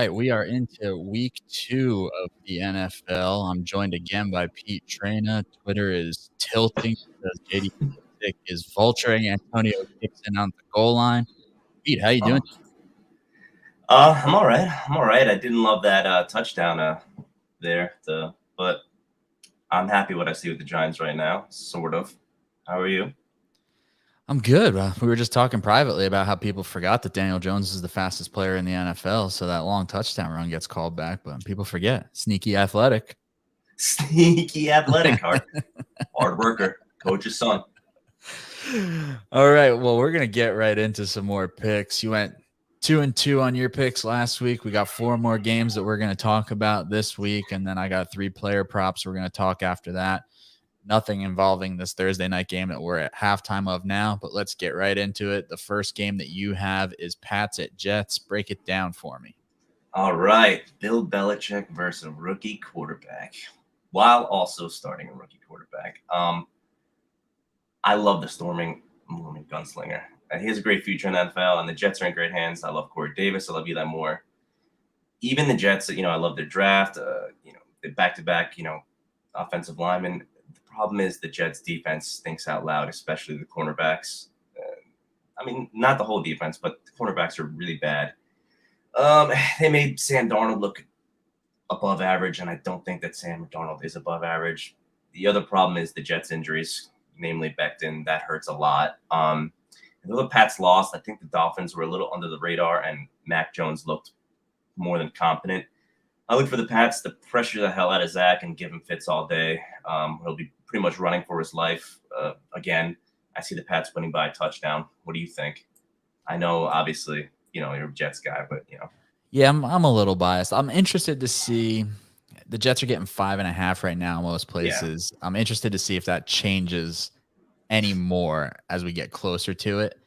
right, we are into week 2 of the NFL. I'm joined again by Pete Trina. Twitter is tilting because JD McKissic is vulturing Antonio Gibson on the goal line. Pete, how you doing? Oh, I'm all right. I'm all right. I didn't love that touchdown there, but I'm happy what I see with the Giants right now, sort of. How are you? I'm good. We were just talking privately about how people forgot that Daniel Jones is the fastest player in the NFL, so that long touchdown run gets called back, but people forget. Sneaky athletic. Sneaky athletic, hard worker, coach's son. All right. Well, we're gonna get right into some more picks. You went 2-2 on your picks last week. We got 4 more games that we're gonna talk about this week, and then I got 3 player props we're gonna talk after that. Nothing involving this Thursday night game that we're at halftime of now, but let's get right into it. The first game that you have is Pats at Jets. Break it down for me. All right, Bill Belichick versus a rookie quarterback, while also starting a rookie quarterback. I love the storming gunslinger. He has a great future in the NFL, and the Jets are in great hands. I love Corey Davis. I love Eli Moore. Even the Jets, I love their draft. The back-to-back, offensive linemen. The problem is the Jets' defense thinks out loud, especially the cornerbacks. Not the whole defense, but the cornerbacks are really bad. They made Sam Darnold look above average, and I don't think that Sam Darnold is above average. The other problem is the Jets' injuries, namely Becton. That hurts a lot. Though the Pats lost, I think the Dolphins were a little under the radar, and Mac Jones looked more than competent. I look for the Pats to pressure the hell out of Zach and give him fits all day. He'll be pretty much running for his life. Again, I see the Pats winning by a touchdown. What do you think? I know, obviously, you're a Jets guy, but Yeah, I'm a little biased. I'm interested to see the Jets are getting 5.5 right now in most places. I'm interested to see if that changes any more as we get closer to it.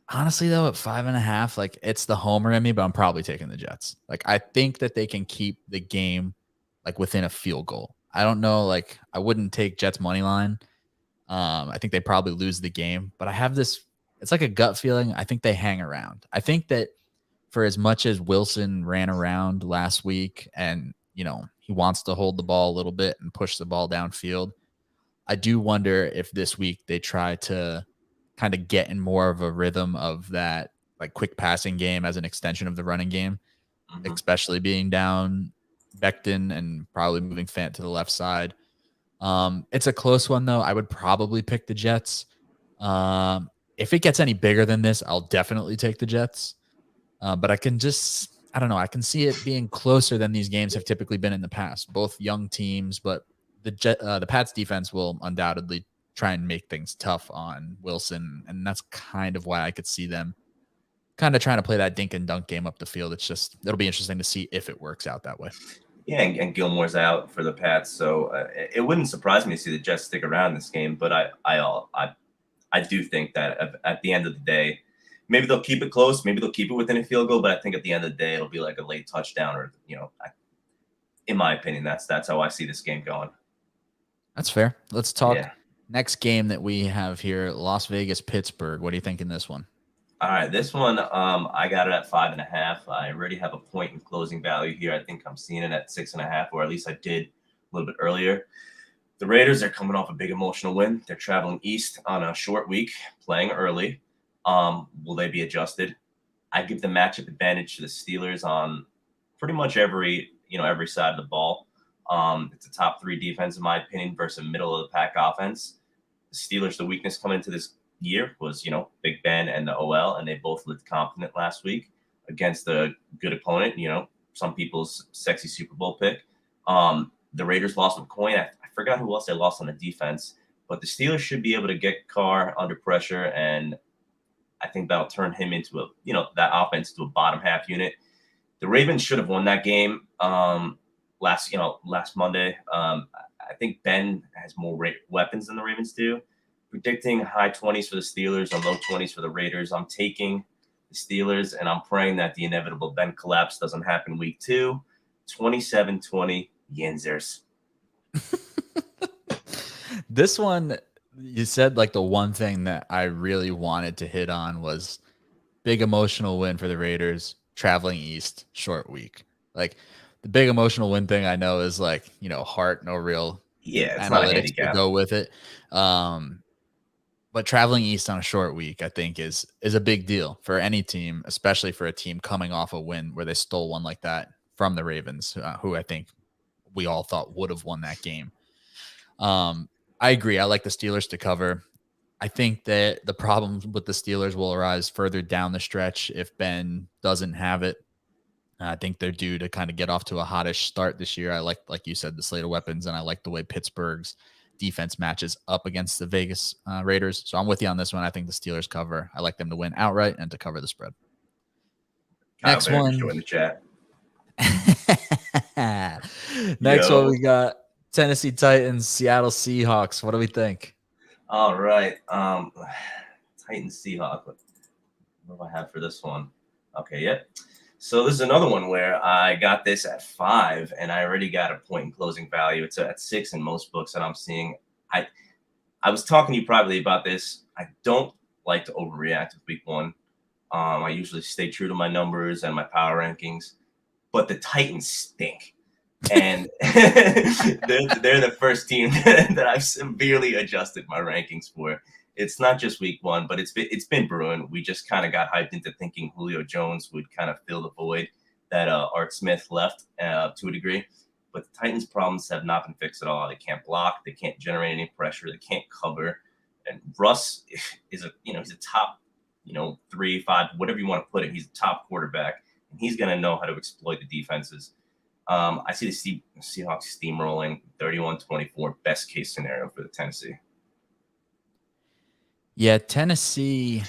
Honestly, though, at 5.5, like it's the homer in me, but I'm probably taking the Jets. Like I think that they can keep the game like within a field goal. I don't know, like I wouldn't take Jets money line. I think they probably lose the game, but I have this. It's like a gut feeling. I think they hang around. I think that for as much as Wilson ran around last week, and he wants to hold the ball a little bit and push the ball downfield, I do wonder if this week they try to kind of get in more of a rhythm of that like quick passing game as an extension of the running game, especially being down Becton and probably moving Fant to the left side. It's a close one though. I would probably pick the Jets. If it gets any bigger than this, I'll definitely take the Jets. But I don't know. I can see it being closer than these games have typically been in the past. Both young teams, but the Pats defense will undoubtedly try and make things tough on Wilson, and that's kind of why I could see them kind of trying to play that dink and dunk game up the field. It'll be interesting to see if it works out that way. Yeah, and Gilmore's out for the Pats, so it wouldn't surprise me to see the Jets stick around in this game. But I do think that at the end of the day, maybe they'll keep it close, maybe they'll keep it within a field goal. But I think at the end of the day, it'll be like a late touchdown, or in my opinion, that's how I see this game going. That's fair. Let's talk next game that we have here: Las Vegas, Pittsburgh. What do you think in this one? All right, this one, I got it at 5.5. I already have a point in closing value here. I think I'm seeing it at 6.5, or at least I did a little bit earlier. The Raiders are coming off a big emotional win. They're traveling east on a short week, playing early. Will they be adjusted? I give the matchup advantage to the Steelers on pretty much every side of the ball. It's a top 3 defense, in my opinion, versus a middle of the pack offense. The Steelers, the weakness coming into this year was, Big Ben and the OL, and they both looked competent last week against a good opponent, some people's sexy Super Bowl pick. The Raiders lost with Coin. I forgot who else they lost on the defense, but the Steelers should be able to get Carr under pressure, and I think that'll turn him into that offense to a bottom half unit. The Ravens should have won that game last Monday. I think Ben has more weapons than the Ravens do. Predicting high 20s for the Steelers and low 20s for the Raiders. I'm taking the Steelers, and I'm praying that the inevitable Ben collapse doesn't happen week 2. 27-20 Yinzers. This one, you said like the one thing that I really wanted to hit on was big emotional win for the Raiders. traveling east, short week. Like the big emotional win thing I know is like, heart, no real Yeah, it's not a analytics to handicap. go with it. But traveling east on a short week, I think is a big deal for any team, especially for a team coming off a win where they stole one like that from the Ravens, who I think we all thought would have won that game. I agree. I like the Steelers to cover. I think that the problems with the Steelers will arise further down the stretch if Ben doesn't have it. I think they're due to kind of get off to a hottish start this year. I like you said, the slate of weapons, and I like the way Pittsburgh's defense matches up against the Vegas Raiders. So I'm with you on this one. I think the Steelers cover. I like them to win outright and to cover the spread. Kyle Next Bear for one. sure in the chat. Next one, Yo. we got Tennessee Titans, Seattle Seahawks. What do we think? All right. Titans Seahawks. What do I have for this one? Okay, yep. So this is another one where I got this at 5, and I already got a point in closing value. It's at 6 in most books that I'm seeing. I was talking to you privately about this. I don't like to overreact with week 1. I usually stay true to my numbers and my power rankings, but the Titans stink. And they're the first team that I've severely adjusted my rankings for. It's not just week 1, but it's been brewing. We just kind of got hyped into thinking Julio Jones would kind of fill the void that Art Smith left to a degree. But the Titans' problems have not been fixed at all. They can't block. They can't generate any pressure. They can't cover. And Russ is he's a top 3, 5, whatever you want to put it. He's a top quarterback, and he's going to know how to exploit the defenses. I see the Seahawks steamrolling 31-24, best case scenario for the Tennessee. Yeah, Tennessee,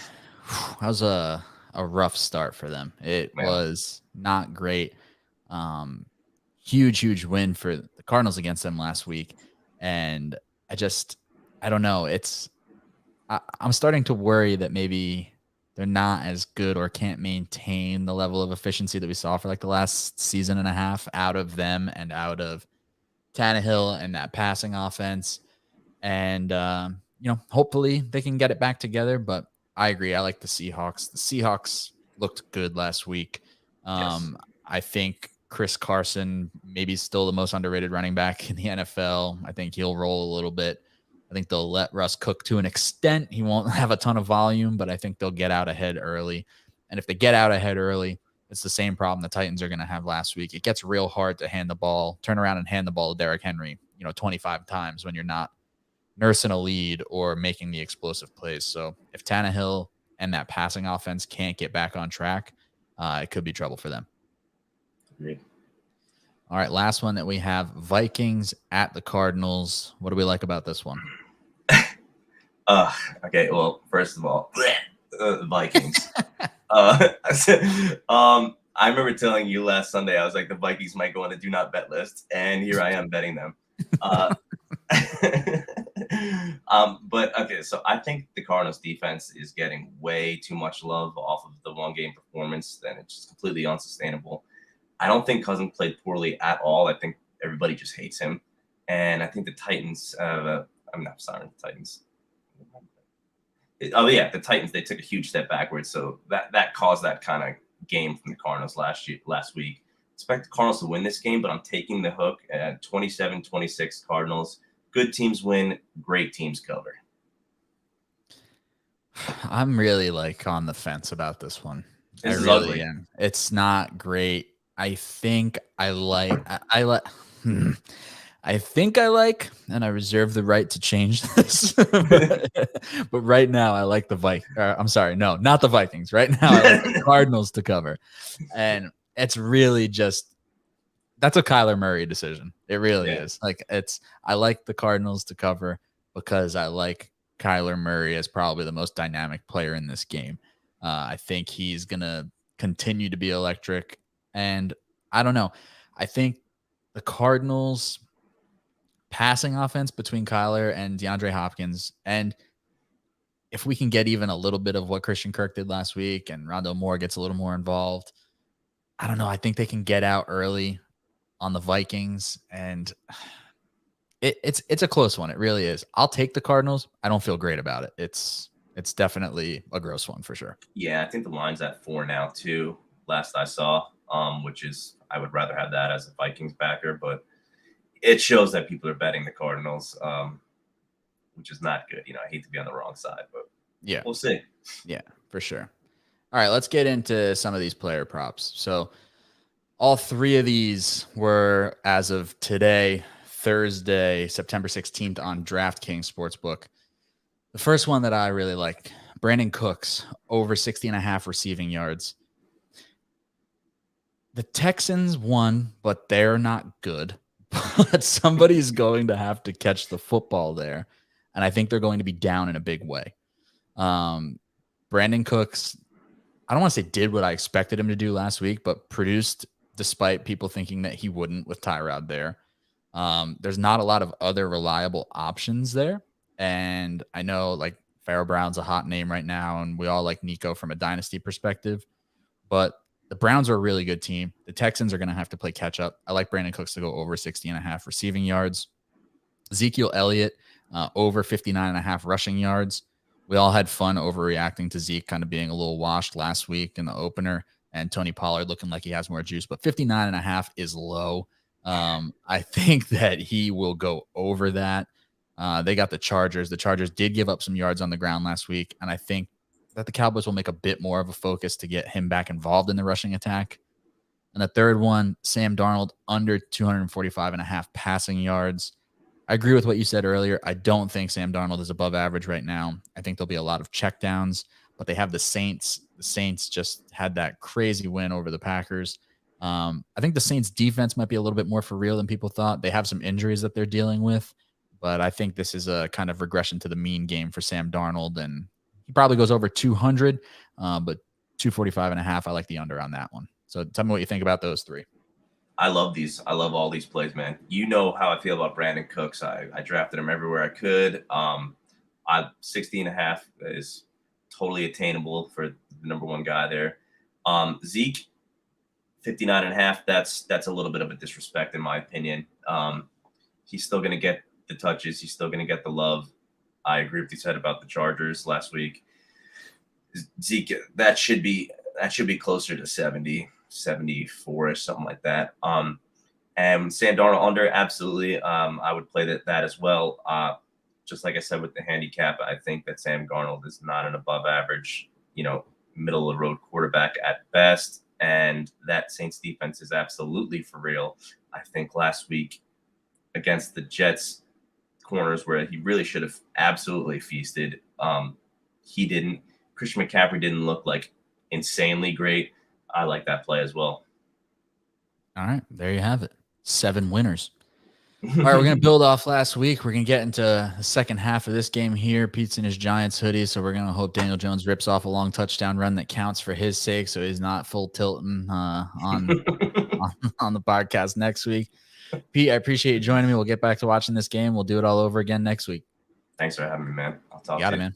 that was a rough start for them. It was not great. Huge win for the Cardinals against them last week. And I don't know. I'm starting to worry that maybe they're not as good or can't maintain the level of efficiency that we saw for like the last season and a half out of them and out of Tannehill and that passing offense. And, hopefully they can get it back together. But I agree. I like the Seahawks. The Seahawks looked good last week. Yes. I think Chris Carson maybe still the most underrated running back in the NFL. I think he'll roll a little bit. I think they'll let Russ cook to an extent. He won't have a ton of volume, but I think they'll get out ahead early. And if they get out ahead early, it's the same problem the Titans are going to have last week. It gets real hard to turn around and hand the ball to Derrick Henry, 25 times when you're not nursing a lead or making the explosive plays. So if Tannehill and that passing offense can't get back on track, it could be trouble for them. Agreed. All right, last one that we have, Vikings at the Cardinals. What do we like about this one? Okay, well, first of all, Vikings. I remember telling you last Sunday, I was like, the Vikings might go on a do not bet list, and here I am betting them. But okay, so I think the Cardinals defense is getting way too much love off of the one game performance, and it's just completely unsustainable. I don't think Cousins played poorly at all. I think everybody just hates him. And I think the Titans, the Titans. The Titans, they took a huge step backwards. So that caused that kind of game from the Cardinals last week. Expect the Cardinals to win this game, but I'm taking the hook at 27-26 Cardinals. Good teams win, great teams cover. I'm really on the fence about this one. This is ugly. Am. It's not great. I think I like, and I reserve the right to change this. but right now I like the Vikings. I'm sorry, no, not the Vikings. Right now I like the Cardinals to cover. And it's really that's a Kyler Murray decision. It really is. I like the Cardinals to cover because I like Kyler Murray as probably the most dynamic player in this game. I think he's going to continue to be electric. And I don't know. I think the Cardinals passing offense between Kyler and DeAndre Hopkins, and if we can get even a little bit of what Christian Kirk did last week and Rondale Moore gets a little more involved, I don't know. I think they can get out early on the Vikings, and it's a close one. It really is. I'll take the Cardinals. I don't feel great about it. It's definitely a gross one for sure. Yeah, I think the line's at 4 now too. last I saw, which is I would rather have that as a Vikings backer, but it shows that people are betting the Cardinals, which is not good. I hate to be on the wrong side, but Yeah. we'll see. Yeah, for sure. All right, let's get into some of these player props. So all three of these were, as of today, Thursday, September 16th, on DraftKings Sportsbook. The first one that I really like, Brandon Cooks, over 60.5 receiving yards. The Texans won, but they're not good. But somebody's going to have to catch the football there. And I think they're going to be down in a big way. Brandon Cooks, I don't want to say did what I expected him to do last week, but produced despite people thinking that he wouldn't with Tyrod there. There's not a lot of other reliable options there. And I know like Pharaoh Brown's a hot name right now, and we all like Nico from a dynasty perspective, but the Browns are a really good team. The Texans are going to have to play catch up. I like Brandon Cooks to go over 60.5 receiving yards. Ezekiel Elliott, over 59.5 rushing yards. We all had fun overreacting to Zeke kind of being a little washed last week in the opener, and Tony Pollard looking like he has more juice, but 59.5 is low. I think that he will go over that. They got the Chargers. The Chargers did give up some yards on the ground last week, and I think that the Cowboys will make a bit more of a focus to get him back involved in the rushing attack. And the third one, Sam Darnold, under 245.5 passing yards. I agree with what you said earlier. I don't think Sam Darnold is above average right now. I think there'll be a lot of checkdowns, but they have the Saints. The Saints just had that crazy win over the Packers. I think the Saints defense might be a little bit more for real than people thought. They have some injuries that they're dealing with, but I think this is a kind of regression to the mean game for Sam Darnold, and he probably goes over 200, but 245.5, I like the under on that one. So tell me what you think about those three. I love these. I love all these plays, man. You know how I feel about Brandon Cooks. I drafted him everywhere I could. 60.5 is totally attainable for the number one guy there. Zeke, 59.5. That's a little bit of a disrespect in my opinion. He's still going to get the touches. He's still going to get the love. I agree with you said about the Chargers last week. Zeke, that should be closer to 70. 74 or something like that. And Sam Darnold under, absolutely. I would play that as well. Just like I said with the handicap, I think that Sam Darnold is not an above average, middle of the road quarterback at best. And that Saints defense is absolutely for real. I think last week against the Jets corners where he really should have absolutely feasted. He didn't. Christian McCaffrey didn't look like insanely great. I like that play as well. All right, there you have it. 7 winners. All right, we're going to build off last week. We're going to get into the second half of this game here. Pete's in his Giants hoodie, so we're going to hope Daniel Jones rips off a long touchdown run that counts for his sake, so he's not full tilting on the podcast next week. Pete, I appreciate you joining me. We'll get back to watching this game. We'll do it all over again next week. Thanks for having me, man. I'll talk to you. Got it, man.